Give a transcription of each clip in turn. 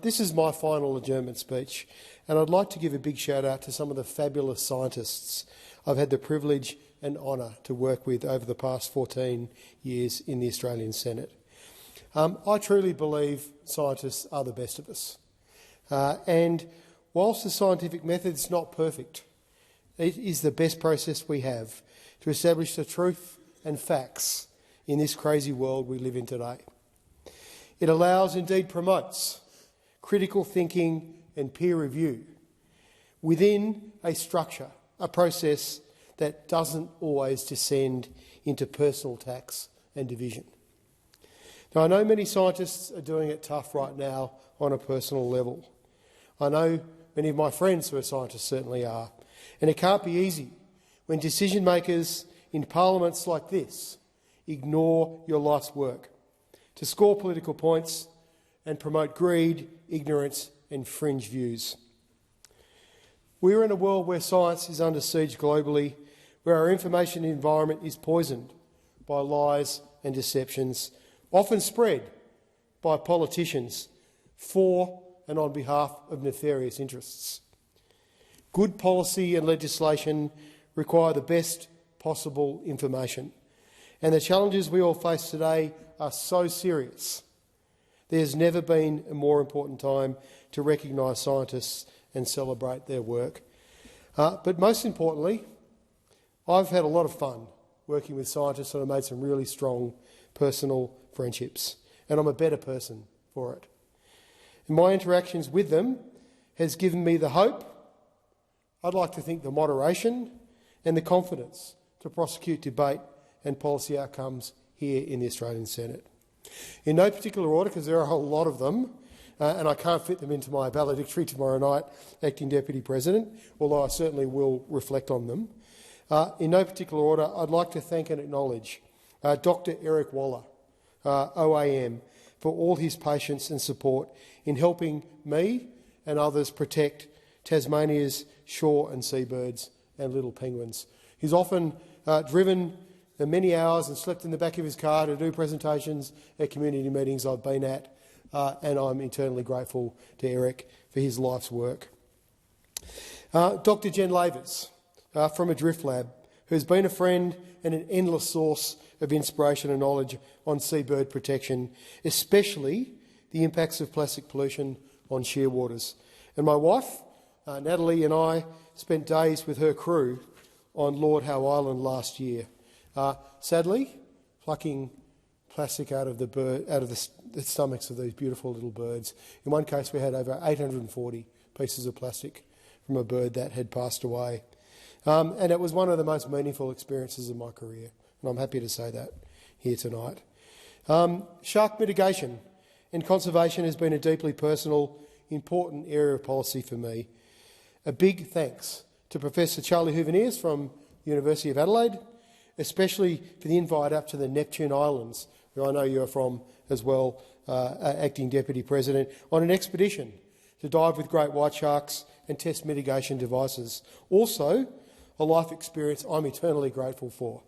This is my final adjournment speech, and I'd like to give a big shout out to some of the fabulous scientists I've had the privilege and honour to work with over the past 14 years in the Australian Senate. I truly believe scientists are the best of us. And whilst the scientific method is not perfect, it is the best process we have to establish the truth and facts in this crazy world we live in today. It allows, indeed promotes, critical thinking and peer review within a structure, a process that doesn't always descend into personal attacks and division. Now, I know many scientists are doing it tough right now on a personal level. I know many of my friends who are scientists certainly are. And it can't be easy when decision makers in parliaments like this ignore your life's work to score political points and promote greed, ignorance and fringe views. We're in a world where science is under siege globally, where our information environment is poisoned by lies and deceptions, often spread by politicians for and on behalf of nefarious interests. Good policy and legislation require the best possible information, and the challenges we all face today are so serious. There's never been a more important time to recognise scientists and celebrate their work. But most importantly, I've had a lot of fun working with scientists, and I've made some really strong personal friendships, and I'm a better person for it. And my interactions with them has given me the hope, I'd like to think the moderation and the confidence to prosecute debate and policy outcomes here in the Australian Senate. In no particular order, because there are a whole lot of them, and I can't fit them into my valedictory tomorrow night, Acting Deputy President, although I certainly will reflect on them. In no particular order, I'd like to thank and acknowledge Dr Eric Waller, OAM, for all his patience and support in helping me and others protect Tasmania's shore and seabirds and little penguins. He's often driven many hours and slept in the back of his car to do presentations at community meetings I've been at, and I'm eternally grateful to Eric for his life's work. Dr Jen Lavers from Adrift Lab, who's been a friend and an endless source of inspiration and knowledge on seabird protection, especially the impacts of plastic pollution on shearwaters. And my wife, Natalie, and I spent days with her crew on Lord Howe Island last year, sadly plucking plastic out of the stomachs of these beautiful little birds. In one case, we had over 840 pieces of plastic from a bird that had passed away. And it was one of the most meaningful experiences of my career, and I'm happy to say that here tonight. Shark mitigation and conservation has been a deeply personal, important area of policy for me. A big thanks to Professor Charlie Huveniers from the University of Adelaide, especially for the invite up to the Neptune Islands, where I know you're from as well, Acting Deputy President, on an expedition to dive with great white sharks and test mitigation devices. Also, a life experience I'm eternally grateful for.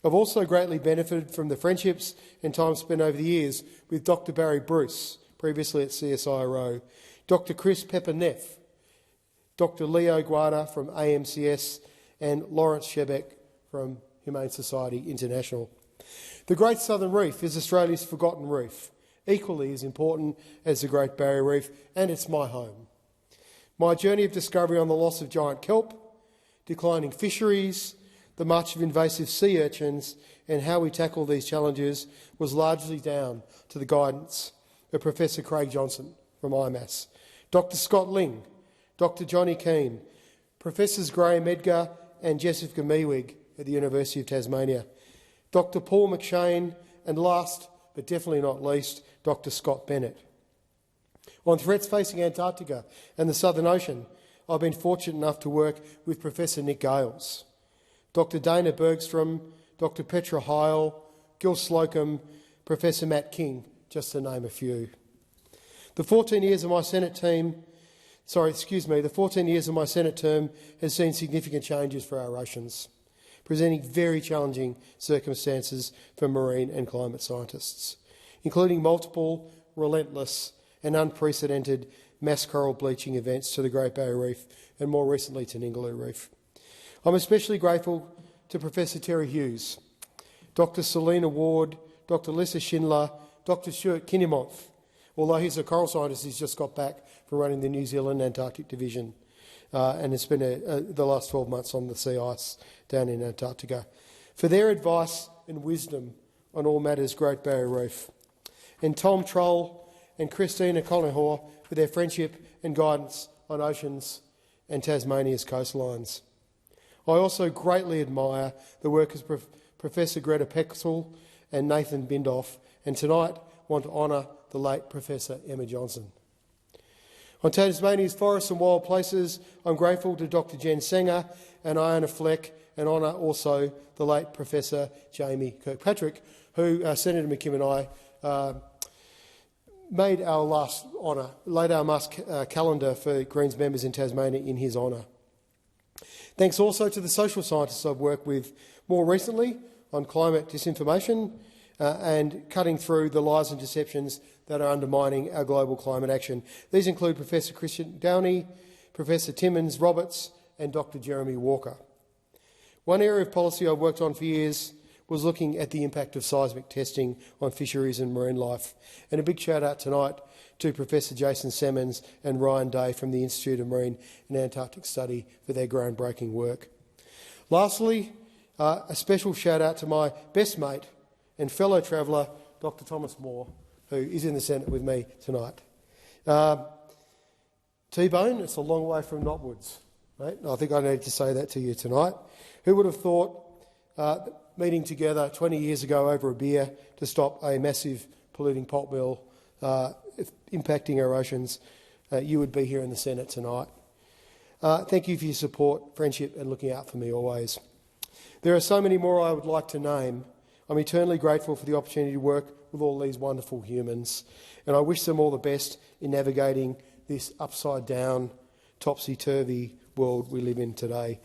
I've also greatly benefited from the friendships and time spent over the years with Dr Barry Bruce, previously at CSIRO, Dr Chris Pepper-Neff, Dr Leo Guarda from AMCS and Lawrence Shebeck from Humane Society International. The Great Southern Reef is Australia's forgotten reef, equally as important as the Great Barrier Reef, and it's my home. My journey of discovery on the loss of giant kelp, declining fisheries, the march of invasive sea urchins and how we tackle these challenges was largely down to the guidance of Professor Craig Johnson from IMAS, Dr Scott Ling, Dr Johnny Keane, Professors Graham Edgar and Jessica Meewig at the University of Tasmania, Dr Paul McShane, and last but definitely not least, Dr Scott Bennett. On threats facing Antarctica and the Southern Ocean, I've been fortunate enough to work with Professor Nick Gales, Dr Dana Bergstrom, Dr Petra Heil, Gil Slocum, Professor Matt King, just to name a few. The 14 years of my Senate term has seen significant changes for our oceans, presenting very challenging circumstances for marine and climate scientists, including multiple, relentless and unprecedented mass coral bleaching events to the Great Barrier Reef and more recently to Ningaloo Reef. I'm especially grateful to Professor Terry Hughes, Dr Selena Ward, Dr Lisa Schindler, Dr Stuart Kinnemoth. Although he's a coral scientist, he's just got back from running the New Zealand Antarctic Division and has spent the last 12 months on the sea ice down in Antarctica, for their advice and wisdom on all matters Great Barrier Reef. And Tom Troll and Christina Collinghaw for their friendship and guidance on oceans and Tasmania's coastlines. I also greatly admire the work of Professor Greta Pexel and Nathan Bindoff, and tonight want to honour the late Professor Emma Johnson. On Tasmania's forests and wild places, I'm grateful to Dr Jen Sanger and Iona Fleck, and honour also the late Professor Jamie Kirkpatrick, who Senator McKim and I made our last honour, laid our last calendar for Greens members in Tasmania in his honour. Thanks also to the social scientists I've worked with more recently on climate disinformation and cutting through the lies and deceptions that are undermining our global climate action. These include Professor Christian Downey, Professor Timmins Roberts and Dr Jeremy Walker. One area of policy I've worked on for years was looking at the impact of seismic testing on fisheries and marine life. And a big shout out tonight to Professor Jason Semmons and Ryan Day from the Institute of Marine and Antarctic Study for their groundbreaking work. Lastly, a special shout out to my best mate and fellow traveller, Dr Thomas Moore, who is in the Senate with me tonight. T-Bone, it's a long way from Knotwoods, mate. I think I need to say that to you tonight. Who would have thought meeting together 20 years ago over a beer to stop a massive polluting pulp mill impacting our oceans, you would be here in the Senate tonight. Thank you for your support, friendship and looking out for me always. There are so many more I would like to name. I'm eternally grateful for the opportunity to work with all these wonderful humans, and I wish them all the best in navigating this upside-down, topsy-turvy world we live in today.